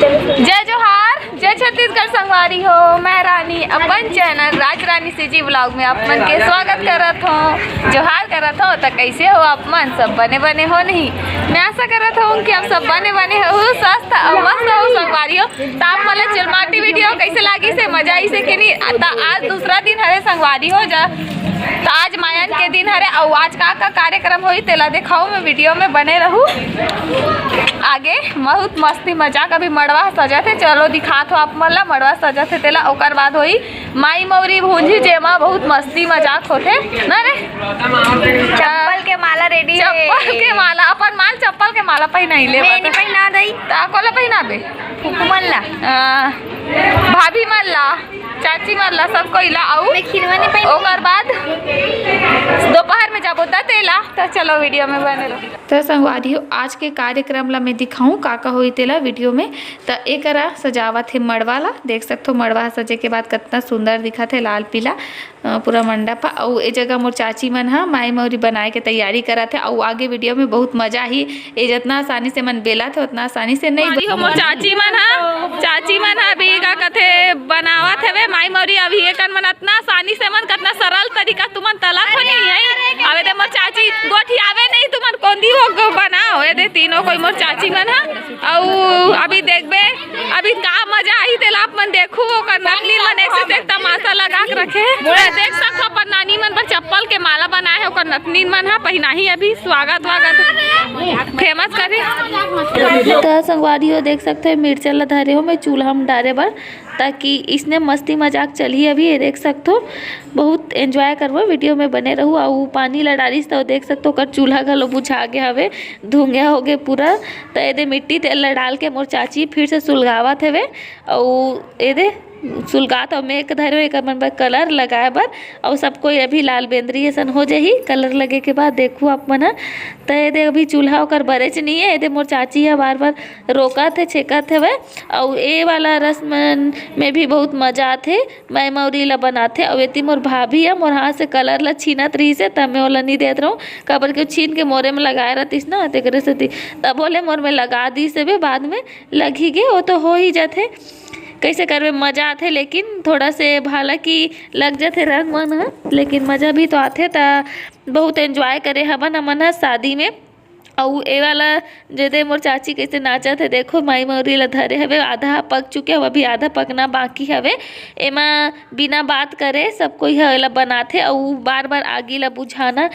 जय जोहार, जय छत्तीसगढ़ संगवारी हो। मैं रानी अपन चैनल राज रानी सीजी ब्लॉग में आप मन के स्वागत करत हो, जोहार करत हो। तो कैसे हो आप मन? सब बने बने हो नहीं? मैं आशा करत हूँ कि आप सब बने बने हो, स्वस्थ और मस्त हो संगवारी हो। तो आप मला चिलमाटी वीडियो कैसे लगी से मजा आई से कि नहीं? आज दूसरा दिन हरे संगवारी हो जा। तो आज मायन के दिन हरे और आज का कार्यक्रम हुई तेला दिखाओ। मैं वीडियो में बने रहूँ आगे। बहुत मस्ती मजाक अभी मड़वा सजा थे, चलो दिखा थो आप मन ला। मड़वा सजा थे तेला ओकर बाद होई माई मौरी भूंजी जेमा बहुत मस्ती मजाक होते ना रे। चप्पल के माला रेडी है। चप्पल के माला अपन माल चप्पल के माला पहनाई ले। मैं नहीं पहना दई ताकोला पहनाबे फुकू मन ला, भाभी मन ला, चाची मन ला, सबको इला आऊ। मैं खिलवा नहीं पहनी। ओकर बाद दोपहर में जाबो तेला। तो चलो वीडियो में बने रहो। तो संगवारी हो आज के कार्यक्रम ला मैं दिखाऊं का होई तेला वीडियो में। तो एकरा सजावत है मड़वा ला, देख सकते हो मड़वा सजे के बाद कितना सुंदर दिखत है, लाल पीला पूरा मंडप। और ए जगह मोर चाची मन हा माई मौरी बनाए के तैयारी करत है। और आगे वीडियो में बहुत मजा ही ए जितना आसानी से मन बेला थे उतना आसानी से नहीं हो। मोर चाची मन हा अभी का कथे बनावत है माई मौरी। अभी एकन मन इतना आसानी से मन कितना सरल तरीका तुमन तला नहीं है। अबे दे मोर चाची गोठी आवे नहीं तुमन कोंदी हो बनाओ। ए दे तीनों कोई मोर चाची मन हा। और अभी देखबे अभी का मजा आई तेला आप मन देखू। ओकर नकली मन एक से एक तमाशा लगा के रखे। देख सको अपन नानी मन पर चप्पल के माला बनाए है, ओकर नतनी मन हा पहनाही। अभी स्वागत फेमस करे। तो संगवारी हो देख सकते हो मिर्चा ला धरे हो मैं चूल्हा में डारे बर, ताकि इसने मस्ती मजाक चली। अभी ये देख सकते हो बहुत एंजॉय करबो, वीडियो में बने रहू। और पानी ला डालिस तो देख सकते हो चूल्हा घलो बुझा गया हवे, धुंगिया हो गए पूरा। तो ये मिट्टी तेल ला डाल के मोर चाची फिर से सुलगावत हवे। और ये सुलगात और मैं धरो एक मन पर कलर लगाए बर। और सबको अभी लाल बेंद्री ऐसा हो जाही कलर लगे के बाद। देखू आप मन तो ये अभी चूल्हा ओकर बरेच नहीं है। ये मोर चाची है बार बार रोकत है छेकत है। और ये वाला रस्म में भी बहुत मजा आते, मैं मौरी ला बनाते। और ये मोर भाभी है मोर हाथ से कलर ला छीनत रही से, तब मैं ओला नहीं देत रहूँ कबर के छीन के मोरे में लगाए रहतीस ना तेरे से। तब बोले मोर में लगा दी से भी बाद में लगी गे, वो तो हो ही जाते। कैसे करवे मजा आते, लेकिन थोड़ा से भाला की लग जाते रंग मन है, लेकिन मजा भी तो आते। तो बहुत एंजॉय करे हवन हमन शादी में। और ए वाला जे मोर चाची कैसे नाचा थे देखो, माई मौरी ला धरे हवे। आधा पक चुके हवे, अभी आधा पकना बाकी हवे। एमा बिना बात करे सब कोई हला बनाथे। और बार बार आगी ला बुझाना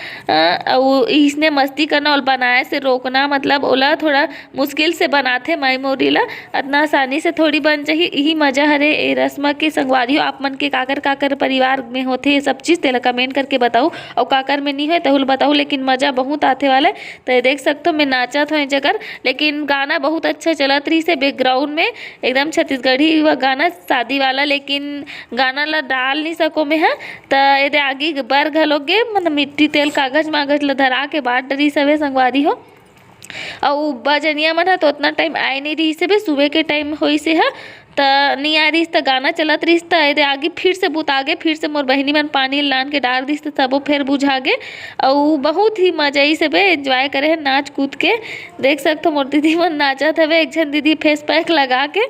और इसने मस्ती करना और बनाए से रोकना, मतलब ओला थोड़ा मुश्किल से बनाथे माई मौरी ला। इतना आसानी से थोड़ी बन जाही, यही मजा हरे ए रस्म के संगवारी हो। आप मन के काकर परिवार में होते ये सब चीज़ तेला कमेंट करके बताओ। और काकर में नहीं है तहुल बताओ, लेकिन मजा बहुत आते वाले। तो देख सकते हो मैं नाचा था जगह, लेकिन गाना बहुत अच्छा चलत रही से बैकग्राउंड में एकदम छत्तीसगढ़ी व गाना शादी वाला। लेकिन गाना ला डाल नहीं सको मैं है। तो ये आगे बर घलोगे मतलब मिट्टी तेल कागज मागज ला धरा के बाट डरी सवे संगवारी हो। और बजनिया मन है तो उतना टाइम आए नहीं रही से, सुबह के टाइम होई से है तो नहीं आ रही तो गाना चलत रही। तो ये आगे फिर से बुता गे, फिर से मोर बहनी मन पानी लान के डाल दी तब वो फिर बुझा गे। और बहुत ही मजा ही से एंजॉय करे है नाच कूद के। देख सकते हो मोर दीदी मन नाचत हवे। एक जन दीदी फेस पैक लगा के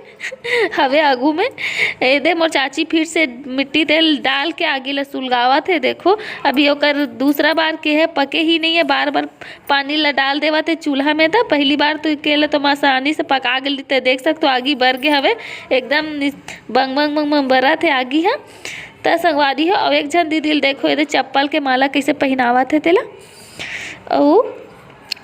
हवे आगू में। ये मोर चाची फिर से मिट्टी तेल डाल के आगे ला सुलगावत है। देखो अभी ओकर दूसरा बार के है, पके ही नहीं है, बार बार पानी ला डाल देवत है चूल्हा में। था पहली बार तो केला तो आसानी से पका गई। देख सकते हो आगे बर गे हवे, एकदम बंग बंग बंग बंग बरा थे आगी है। तो संगवारी हो और एक जन दीदी देखो ये चप्पल के माला कैसे पहनावा थे तेला। और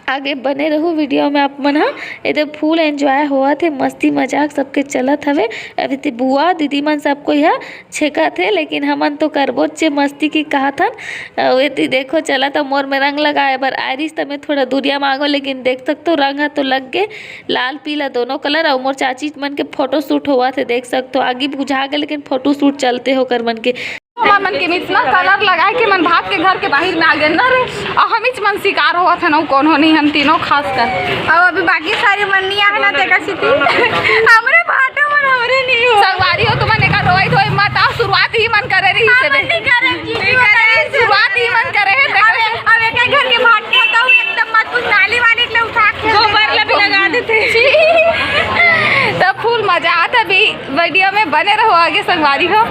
आगे बने रहो वीडियो में आप मन ये फूल एंजॉय हुआ थे, मस्ती मजाक सबके चलत हवे। अभी ते बुआ दीदी मन सबको यह छेका थे, लेकिन हमन तो करबो चे मस्ती की कहा था। ये देखो चला तो मोर में रंग लगाए बर आयरिस तो मैं थोड़ा दूरिया मांगो, लेकिन देख सकते हो रंग है तो लग गए लाल पीला दोनों कलर। और मोर चाची मन के फोटो शूट हुआ थे, देख सकते हो आगे बुझा गए लेकिन फोटो शूट चलते हो कर मन के। मन के इतना कलर लगाए के मन भाग के घर के बाहर में आ गए ना रे। और हम मन शिकार हुआ था ना कौन हो नहीं, हम तीनों खास कर। और अभी बाकी सारी मन नहीं आना तेरा सिटी हमरे भाटो मन हमरे नहीं हो संगवारी हो। तुमने का रोई धोई मत आओ, शुरुआत ही मन करे रही से नहीं करे शुरुआत ही मन करे है। अब एक घर के भाट के बताओ एकदम मत कुछ नाली वाली के उठा के गोबर ला भी लगा देते। तो फुल मजा आता भी। वीडियो में बने रहो आगे संगवारी हो।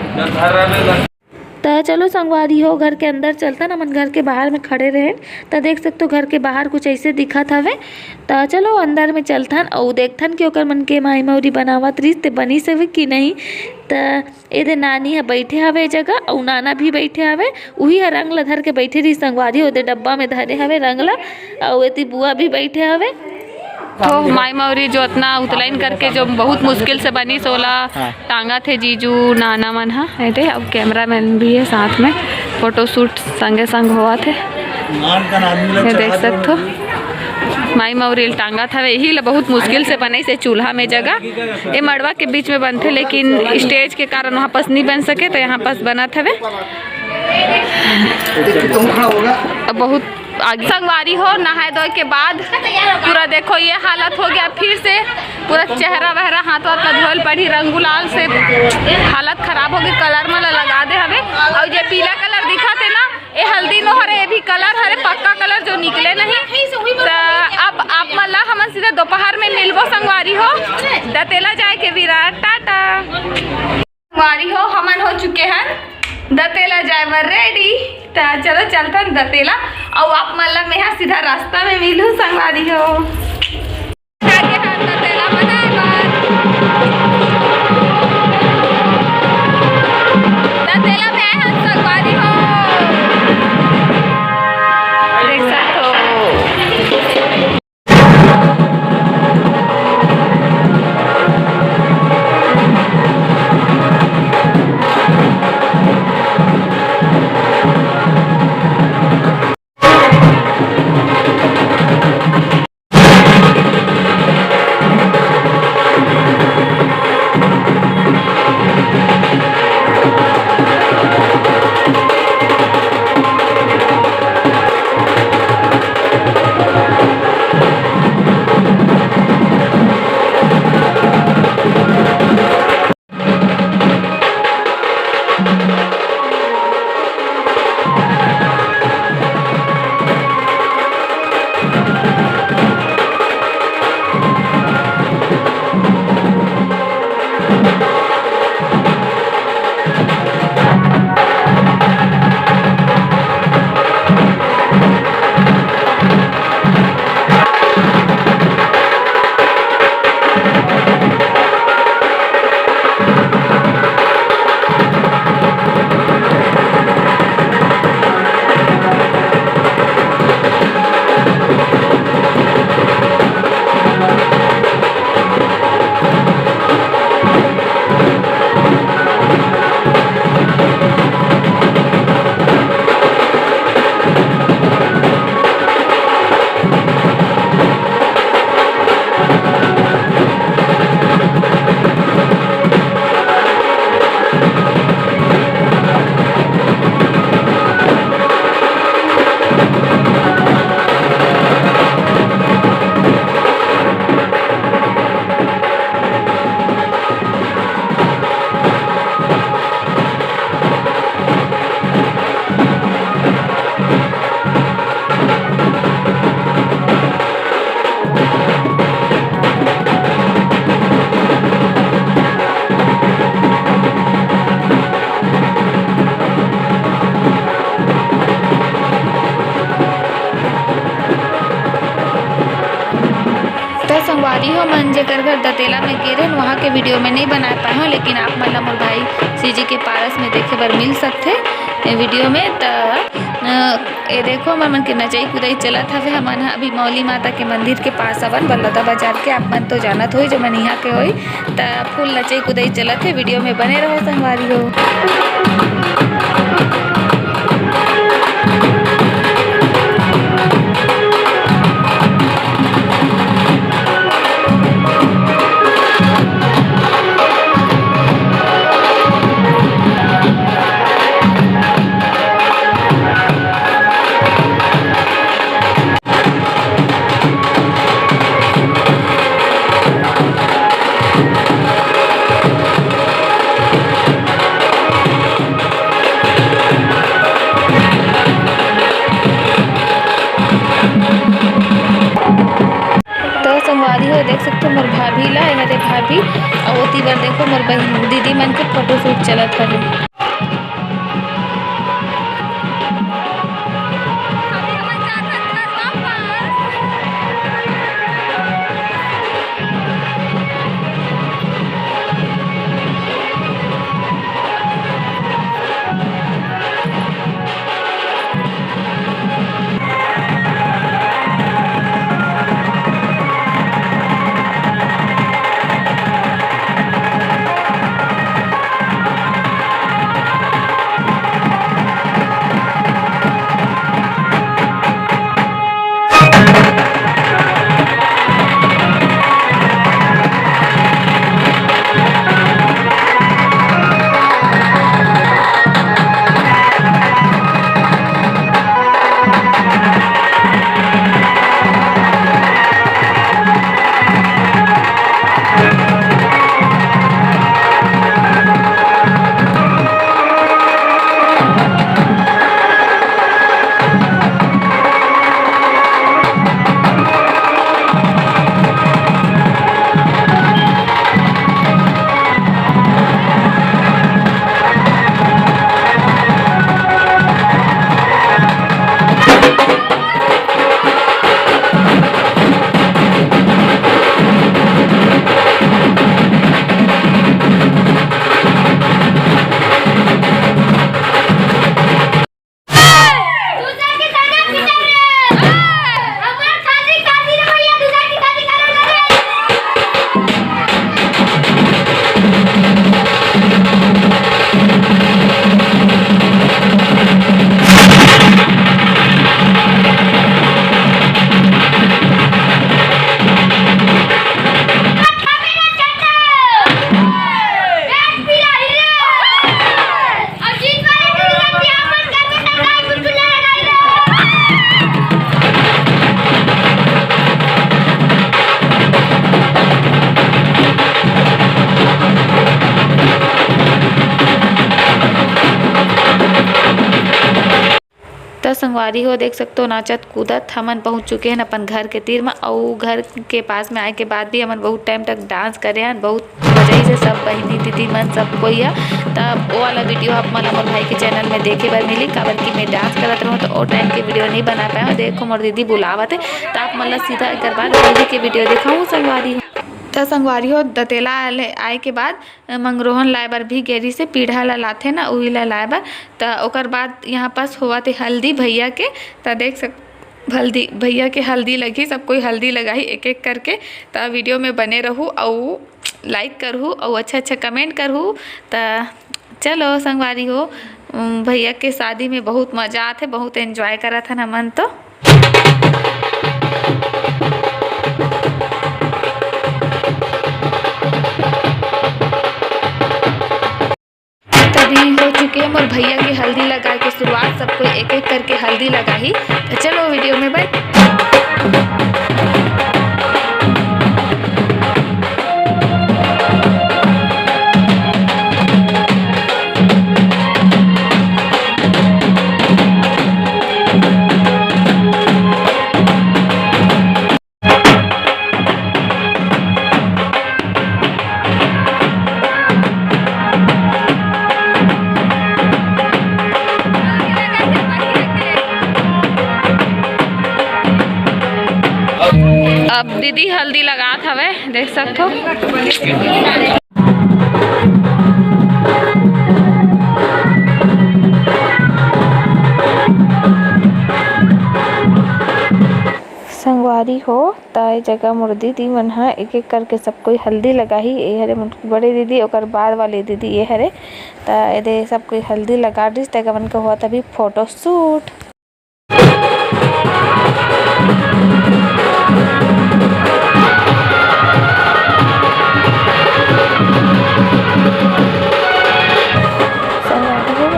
तो चलो संगवारी हो घर के अंदर चलता ना, मन घर के बाहर में खड़े रहे तो देख सकते हो घर के बाहर कुछ ऐसे दिखत हवे। तो चलो अंदर में चलथन और देखथन कि ओकर मन के माई मौरी बनावत रही ते बनी सवे कि नहीं। तो एदे नानी है बैठे हवे जगह और नाना भी बैठे हवे, उही है रंग ला धर के बैठे रही संगवारी। ओदे डब्बा में धरे हवे रंग ला और एती बुआ भी बैठे हवे। तो माई मौरी जो इतना उतलाइन करके जो बहुत मुश्किल से बनी सोला टांगा थे जीजू नाना मन हा है। अब कैमरा मैन भी है साथ में, फोटो शूट संगे संग हुआ थे। ये देख सकते हो माई मौरी टांगा था, यही बहुत मुश्किल से बने से चूल्हा में जगह। ये मड़वा के बीच में बनते लेकिन स्टेज के कारण वहाँ पास नहीं बन सके तो यहाँ पास बना था वे। बहुत आगे संगवारी हो नहाए धोए के बाद पूरा देखो ये हालत हो गया फिर से। पूरा चेहरा वहरा हाथ वाथ का धोल पड़ी, रंग गुलाल से हालत खराब हो गई। कलर मला लगा दे हवे और ये पीला कलर दिखा थे ना ये हल्दी नो हरे, ये भी कलर हरे पक्का कलर जो निकले नहीं। तो अब आप मला हम सीधे दोपहर में मिलबो संगवारी हो। दतेला जाए के विराट टाटा। संगवारी हो हमन हो चुके हैं दतेला जाए बर रेडी। तो चलो चलते दतेला और आप मतलब मैं यहाँ सीधा रास्ता में मिलूँ संगवारी हो। दतेला बनाए दतेला में आए हैं संगवारी हो। देख सकते हो संगवारी हो मन जेकर घर दतेला में गिरे वहाँ के वीडियो में नहीं बना पाए हो, लेकिन आप मतलब मोर भाई सीजी के पारस में देखे बर मिल सकते वीडियो में। तो ये देखो मन के नचई कुदई चलत हवे। हमन अभी मौली माता के मंदिर के पास हवन बल्लौदा बाजार के, आप मन तो जानत होई जो मन यहाँ के होई। तो फुल नचई कुदई चलत है, वीडियो में बने रहो संगवारी हो। ओती बार देखो मोर बहन दीदी मन के फोटो शूट चलत हवे। तो संगवारी हो देख सकते हो नाचत कूदत हमन पहुंच चुके हैं अपन घर के तीर में। और घर के पास में आए के बाद भी हमन बहुत टाइम तक डांस करे हैं, बहुत मजा से सब बहनी दीदी मन सब कोई है। तब वो वाला वीडियो आप मन मोर भाई के चैनल में देखे बार मिली, काबर कि मैं डांस करत रहूँ तो वो टाइम के वीडियो नहीं बना पाया। देखो मोर दीदी बुलावत है तो आप मन सीधा एक बार दीदी के वीडियो दिखाऊँ संगवारी। तो संगवारी हो दतेला आए के बाद मंगरोहन लाए बर भी गेरी से पीढ़ा ला लाथे ना उही ला लाए बर। तो ओकर बाद यहाँ पास हुआ थे हल्दी भैया के। तो देख सक हल्दी भैया के हल्दी लगी, सब कोई हल्दी लगाई एक एक करके। तो वीडियो में बने रहूँ और लाइक करहूँ और अच्छा अच्छा कमेंट करहूँ। तो चलो संगवारी हो भैया के शादी में बहुत मज़ा आते, बहुत एंजॉय करा था ना मन। तो हो चुके हैं और भैया की हल्दी लगा के शुरुआत सबको एक एक करके हल्दी लगाई। तो चलो वीडियो में बैठ। अब दीदी हल्दी लगात हवे देख सकते हो। संगवारी हो तो ये जगह मोर दीदी मन हा एक एक करके सब कोई हल्दी लगाही। ये हरे बड़े दीदी और बाद वाले दीदी ये हरे तो ये सब कोई हल्दी लगा दी। तक मन को हुआ तभी फोटो शूट।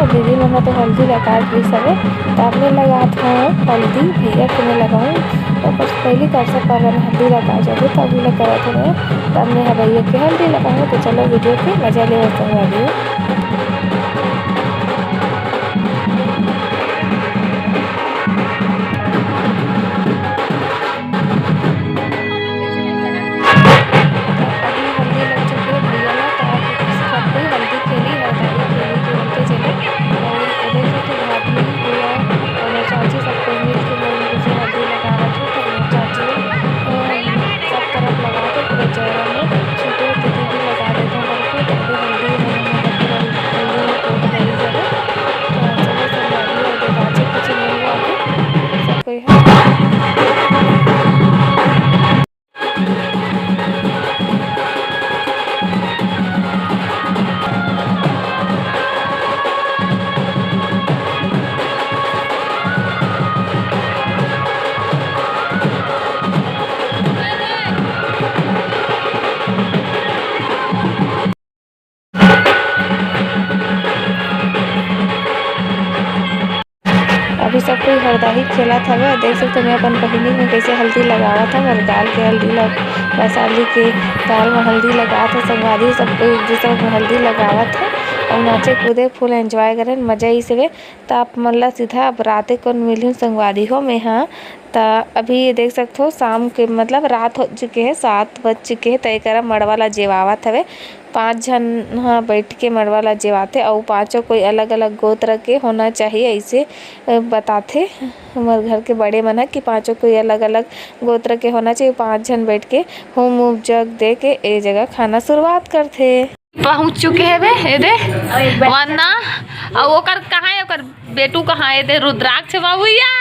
दीदी मना तो हल्दी लगा दी सबे। तो आपने लगा था हल्दी भैया के मैं लगाऊँ तो बस पहली कर से पर हल्दी लगा जाए तो अभी लगा थे मैं। तो हमने भैया के हल्दी लगाऊँ। तो चलो वीडियो के मजा ले होता है अभी। हल्दी लग चुकी है, भैया बरदाही खेलत हवे। देख सकते मैं अपन बहिनी में कैसे हल्दी लगावत हव और दाल के हल्दी वैशाली के दाल में हल्दी लगात है। संगवारी सब कोई एक दूसरे में हल्दी लगावत है और नाचे कूदे फुल एंजॉय करें मजा ही से। तो आप मन ला सीधा अब राते को मिलूँ संगवारी हो में। हाँ तो अभी देख सकते हो शाम के मतलब रात हो चुके हैं, 7 बज चुके हैं। तो एक मड़वा ला जेवावत हवे। 5 जन हाँ बैठ के मड़वा ला जेवाते और 5 कोई अलग अलग गोत्र के होना चाहिए ऐसे बताते हमारे घर के बड़े मन है कि 5 कोई अलग अलग गोत्र के होना चाहिए। 5 जन बैठ के होम उम जग दे के ए जगह खाना शुरुआत करते। पहुँच चुके हैं बे ये दे वरना और ओकर कहाँ है ओकर बेटू कहाँ है दे रुद्राक्ष बाबूया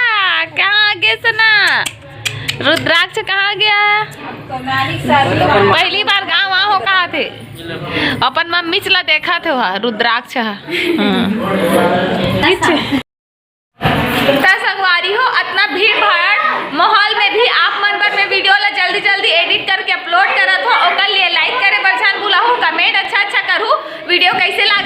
कहाँ गे सना रुद्राक्ष कहाँ गया? पहली बार गाँव हो कहाँ थे अपन मम्मी चला देखा थे वहाँ रुद्राक्ष। संगवारी हो इतना भीड़ भाड़ माहौल में भी आप मन पर मैं वीडियो ला जल्दी जल्दी एडिट करके अपलोड करत हो। ओकर लिए लाइक करे बरछान बुलाहू, कमेंट अच्छा करू, वीडियो कैसे लगा